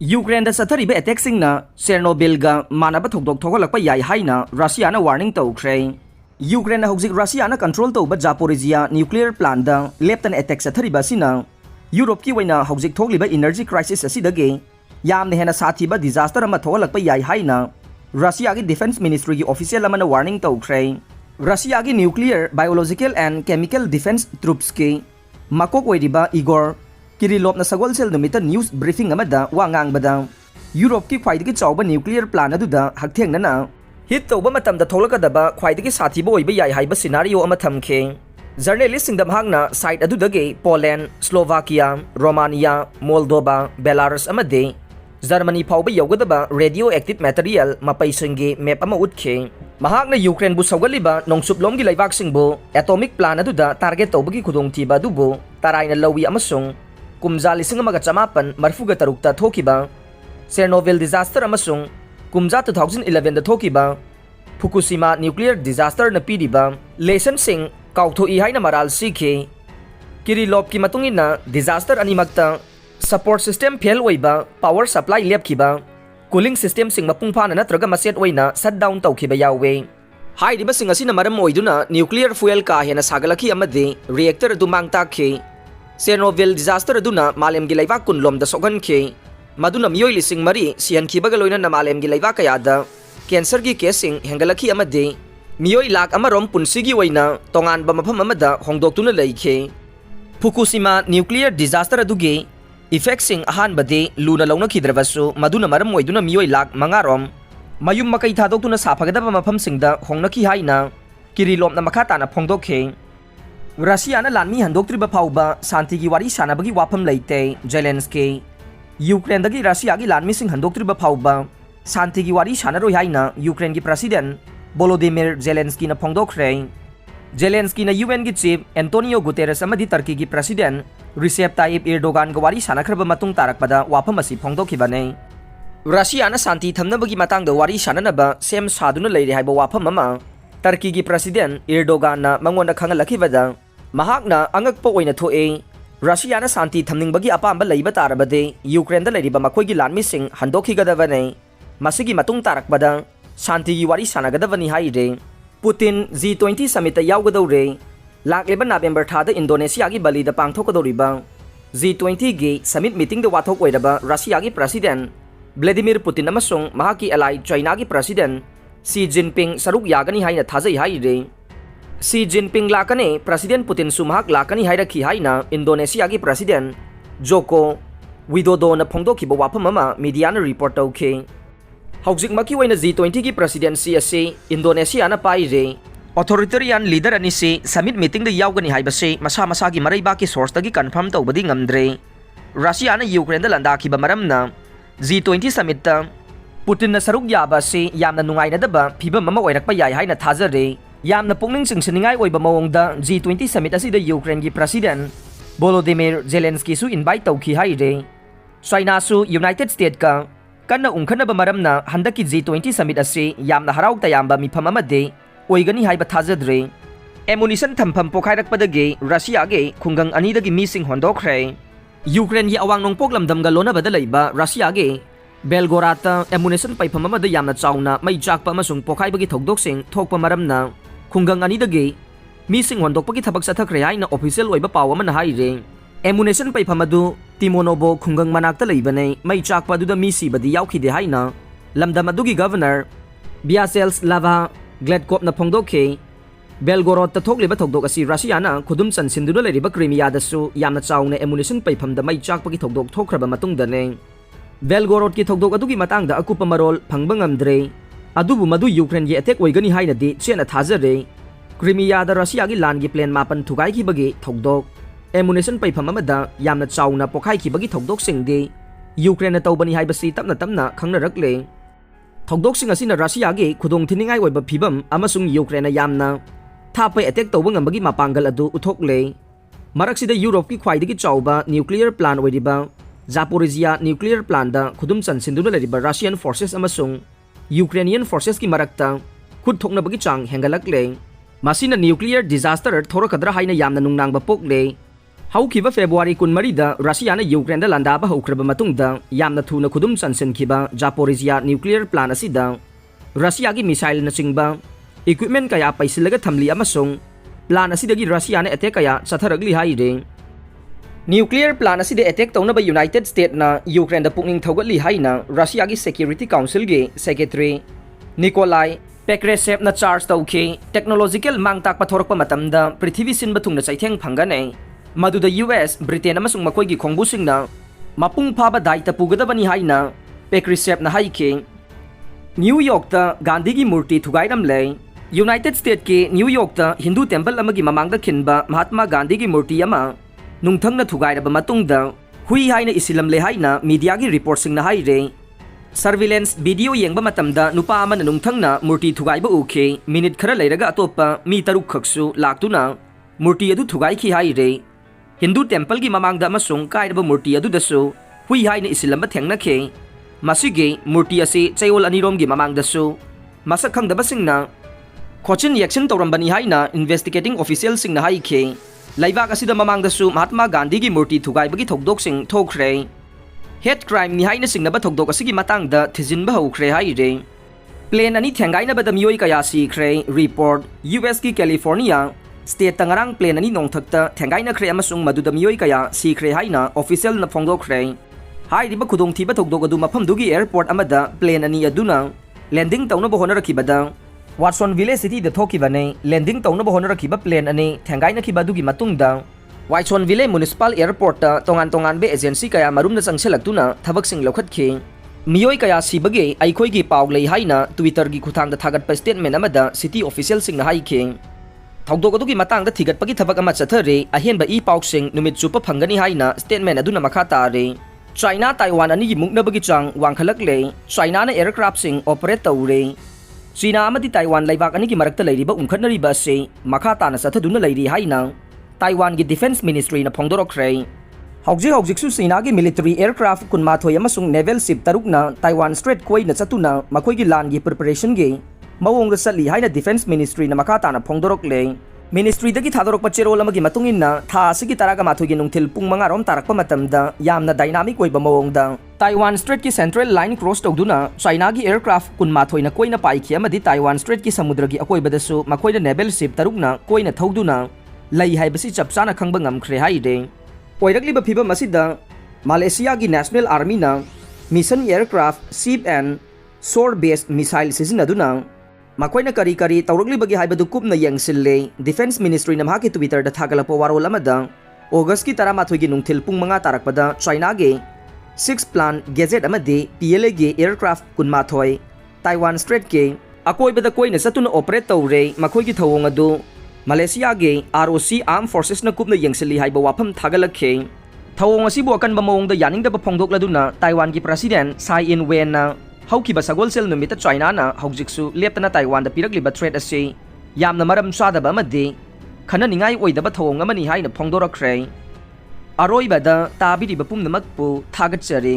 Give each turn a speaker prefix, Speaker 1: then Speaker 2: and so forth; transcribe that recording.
Speaker 1: Ukraine चथरीब एटेक्सिंगना चेर्नोबिलगा मानब थोदोक थोगलक याय हाइना रशियाना वार्निंग तौख्रे। यूक्रेन हौजिक रशियाना कंट्रोल तौब जापोरिजिया न्यूक्लियर प्लांट लेप्तन एटेक चथरीब असिना यूरोप की वैना हौजिक थोगलिब एनर्जी क्राइसिस असिदगे यामने हेना साथीब डिजास्टर अमा थोगलक याय हाइना रशिया की डिफेंस मिनिस्ट्री की ऑफिशियल अमना वार्निंग तौख्रे। रशिया की nuclear biological and chemical defence troops के मकोक ओइरिबा इगोर किरिलोवना सगोलसेल नुमित न्यूज ब्रीफिंग अमदा वा ngangbada यूरोप की ख्वाइदगी चाउबा न्यूक्लियर प्लान अदुदा हक्थेंगना हिट तौबा मतमदा थोलकदबा ख्वाइदगी साथीबा ओइबा याय हाइबा सिनारियो अमा थमखे। जर्नलिस्ट सिंगदा महांगना साइट अदुदगे Poland, Slovakia, Romania, Moldova, Belarus अमदे जर्मनी फाउबा यौगदबा रेडियो एक्टिव मटेरियल मपैसंगे मैप अमा उतखे। महांगना यूक्रेन बु सौगलिबा नोंसुपलोमगी लैबाकसिंगबु एटॉमिक प्लान अदुदा टारगेट तौबगी खुदोंथीबा अदुबु ताराइना लौवी अमसुंग कुमजा 1950 थोकिबा चेर्नोबिल डिजास्टर अमसुंग कुमजा 2011 थोकिबा फुकुशिमा न्यूक्लियर डिजास्टर न पीरिबा लेसन सिंग काउथोई हाइना मराल सीखे। किरिलोव की मतुंगिना डिजास्टर अनिमक्ता support system fail ओइबा power supply लेपखिबा cooling system सिंग मपुंग फाना नत्रगा मसेट ओइना शट डाउन तौखिबा यावे। हाइरिबा सिंग असिना मरम ओइदुना न्यूक्लियर फ्यूएल का हेना सागलखि अमदे रिएक्टर अदु मांगताखे। चेर्नोबिल डिजास्टर अदुना मालेमगी लैबाक कुनलोमदा सोगनखे मदुना मियोय लिसिंग मरी सिहनखिबगा लोइना मालेमगी लैबाक कयादा कैंसर की केसिंग हेंगलखि अमदे मियोय लाख अमरोम पुनसिगी ओइना तोंगानबा मफम अमदा होंदोक्तुना लैखे। फुकुशिमा न्यूक्लियर डिजास्टर अदुगे इफेक्टसिंग अहानबदे लूना लौनखिद्रबसु मदुना मरम ओइदुना मियोय लाख मंगारोम मयुम मकै थादोक्तुना साफगदबा मफमसिंगदा होंगनखि हाइना किरिलोवना मखा ताना फोंदोखे। रशियाना लानमी हंदोक्त्रिबा फाउबा शांति की वारी सानबगी वाफम लेते जेलेंस्की यूक्रेन दगी रशिया की लानमीसिंग हंदोक्त्रिबा फाउबा शांति की वारी सानरोय हाइना यूक्रेन की प्रेसिडेंट वोलोदिमिर जेलेंस्की न फोंदोख्रे। जेलेंस्की न यूएन की चीफ एंटोनियो गुतेरेस अमदी टर्की की प्रेसिडेंट रिसेप ताइप एर्डोगान ग वारी सानखरबा मतुंग तारकपदा वाफम असि फोंदोखिबने। रशियाना शांति थमनबगी मतांगदा वारी साननबा सेम सादुना लेरे हाइबा वाफम अमा टर्की की प्रेसिडेंट एर्डोगान न मंगोंदा खंगलखिबदा महाकना अंगकपा ओइना थोए। रशियाना शांति थमनिंगबगी अपांबा लैबा तारबदे यूक्रेनदा लैरिबा मखोइगी लानमीसिंग हंदोखिगदबने मसिगी मतुंग तारकपदा शांति की वारी सानगदबनी हाइरे। पुतिन G20 समिट यावगदौरे लाक्लेबा नवेंबर थादा इंडोनेशिया की बलीदा पांगथोकदौरिबा G20 गी समिट मीटिंग द वाथोक ओइरबा रशिया की प्रेसिडेंट व्लादिमीर पुतिन अमसुंग महाकी एलाई चाइना की प्रेसिडेंट सी जिनपिंग सरुक यागनी हाइना थाजै हाइरे। सी जिनपिंग लाकने प्रेसिडेंट पुतिन सुमहाक लाकनी हाइरखि हाइना इंडोनेशिया की प्रेसिडेंट जोको विदोदो न फोंदोखिबा वाफम अमा मीडियाना रिपोर्ट तौखे। हौजिकमकी ओइना G20 की प्रेसिडेंसी असे इंडोनेशिया न पाइरे। ऑथोरिटेरियन लीडर अनिसे समिट मीटिंग द यावगनी हाइबसे मसा मसा की मरैबा की सोर्स तगी कंफर्म तौबदी ngamdre। रशिया न यूक्रेन द लंदाखिबा मरमना G20 समिट ता पुतिन न सरुक याबा से यामना नुंगाइनदबा फिबम अमा ओइरकपा याय हाइना थाजरे। यामना पुंगनिंग चिंगसनिंगाय ओइबा मवोंगदा G20 समिट असिदा यूक्रेन की प्रेसिडेंट वोलोदिमिर जेलेंस्की सु इनवाइट तौखि हाइरे। चाइना सु यूनाइटेड स्टेट का कन्ना उंखनबा मरमना हंदकी G20 समिट असे यामना हराउ तयाम्बा मिफम अमदे ओइगनी हाइबा थाजद्रे। एमुनिशन थमफम पोखाइरकपदगे रशियागे खुंगंग अनिदगी मीसिंग होंदोख्रे। यूक्रेन की अवांग नोंपोक लमदमगा लोनाबदा लैबा रशियागे बेलगोराता एमुनेशन पैफम अमदा यामना चाउना मै चाकपा अमसुंग पोखाइबगी थौदोकसिंग थोकपा मरमना खुंगंग अनिदगे मीसिंग होंदोकपगी थबक चथखरे हाइना ऑफिशियल ओइबा पाव अमना हाइरे। एमुनेशन पैफम अदु तिमोनोबो खुंगंग मनाक्ता लैबने मै चाकपा अदुदा मीसीबदी यावखिदे हाइना लमदम अदुगी गवर्नर बियासेल्स लावा ग्लेडकोपना फोंदोखे। बेलगोरोद थोकलिबा थौदोक असि रशियाना खुदुम चनसिंदुना लैरिबा क्रीमियादसु यामना चाउना एमुनेशन पैफमदा मै चाकपगी थौदोक थोखरबा मतुंगदने बेलगोरोड की थौदोक अदुगी मतांगदा अकुपा मरोल फंगबा ngamdre अदुबु मदु यूक्रेन की अटैक ओइगनी हाइनदी चेना थाजरे। क्रीमियादा रशिया की लान की प्लेन मापन थुगाइखिबगी थौदोक एमुनेशन पैफम अमदा यामना चाउना पोखाइखिबगी थौदोकसिंगदी यूक्रेन तौबनी हाइबसी तपना तपना खंगनरकले। थौदोकसिंग असिना रशिया की खुदोंथिनिंगाय ओइबा फिबम अमसुंग यूक्रेन यामना थापै अटैक तौबा ngambagi मापांगल अदु उथोकले। मरकसिदा यूरोप की ख्वाइदगी चाउबा न्यूक्लियर प्लान ओइरिबा जापोरिजिया न्यूक्लियर प्लांट खुदुम चनसिंदुना लैरिबा रशियन फोर्सेस अमसुंग यूक्रेनियन फोर्सेस की मरक्ता खुद थोकनबगी चांग हेंगलकले। मासिना न्यूक्लियर डिजास्टर थोरकद्रा हाइना यामना नुंगनांगबा पोकले। Haukiba February 14 Russia na Ukraine da landaba haukraba matungda yamna thuna khudum sansenkhiba Zaporizhia nuclear plant asida Russia gi missile na chingba equipment kaya paisilaga thamli amasung plant asidagi Russia na attack kaya satharagli haire nuclear plant asida attack taunaba United States na Ukraine da pukning thogatli haina Russia gi Security Council gi Secretary Nikolai Pekresev na charge tauke technological mangtak pathorakpa matamda prithvi sinba thungna chaitheng phangane maduda US Britain amasung makoi gi khongbusingna mapung phaba daita pugadabani haina Pekresev na haike New York ta Gandhi gi murti thugairam le United States ke New York ta Hindu temple amagi mamangda khinba Mahatma Gandhi gi murti ama nungthangna thugairaba matungda hui haina isilam le haina media gi report singna haire surveillance video yengba matamda nupa amana nungthangna murti thugaiba uke minute khara leiraga atopa mi taruk khaksu laktuna murti adu thugai khi haire Hindu temple gi mamangda amasung kairaba murti adu dasu hui haina isilamba thengna khe masige murti ase chayol anirom gi mamangda su masak khangdaba singna khochin action tawrambani haina investigating official singna hai khe laibak asida mamangda su Mahatma Gandhi gi murti thugai bagi thokdok sing thokre hate crime ni haina singnaba thokdok asigi matangda thijinba haukhre haire plane ani thengaina bada mioi kaya si khre report US ki California state tangarang plane ani nongthakta thengaina khre amasung maduda mioi kaya si khre haina official na phongdok khre hai riba khudong thiba thokdok adu mafam dugi airport amada plane ani aduna landing tawna bo honara kibada Watsonville city da thokibane landing tawna bo honara kiba plane ani thengaina kiba dugi matungda Watsonville municipal airport ta tongan be agency kaya marumna changselakuna thabak sing lokhatkhe miyoi kaya sibage aikhoi gi paw lei haina Twitter gi khuthang da thagat pa statement amada city official sing na haikhe thokdok adu gi matang da thigat pagi thabak ama chathare ahen ba I paw sing numit chupa phangani haina statement aduna makha tare China Taiwan ani gi mukna bagi chang wangkhalak le China na aircraft sing operate tawre China amadi Taiwan laibak ani gi marakta leiriba umkhatnari ba se makha ta na chathaduna leiri haina Taiwan gi Defense Ministry na phongdorokre hauji su China gi military aircraft kunma thoi amasung naval ship tarukna Taiwan Strait koi na chatuna makoi gi lan gi preparation gi mawong rasali haina Defense Ministry na makha ta na phongdorokle Ministry dagi thadorok pachero lamagi matungin tha asigi taraga mathogi nungthil pung manga rom tarakpa matamda yamna dynamic oiba mawongda Taiwan Strait ki central line cross tawduna China gi aircraft kunma thoina koina paikhi amadi Taiwan Strait ki samudra gi akoibadasu makoina naval ship tarukna koina thauduna lai haibasi chapchana khangba ngamkhre haide oirakliba phiba masida Malaysia gi National Army na mission aircraft ship and sword based missile sizinaduna makoina kari tawrakli bagi haibadu kupna yangsille Defense Ministry na mahaki Twitter da thagalapo warol amada August ki tara mathogi nungthil pung manga tarakpada China ge 6 plan gazette amadi PLA ge aircraft kunma thoi Taiwan Strait ke akoi bada koina satuna operate tawre makoi gi thawong adu Malaysia ge ROC Armed Forces na kupna yangsili haiba wafam thagalakhe thawong asibu akan ba mawong da yaning da phongdok laduna Taiwan gi President Tsai Ing-wen na haukiba sagolsel numita China na haujiksu leptana Taiwan da piragliba threat ase yamna maram sadaba amadi khana ningai oidaba thawong amani haina phongdorakre aroibada tabiriba pumnamakpu thagatchari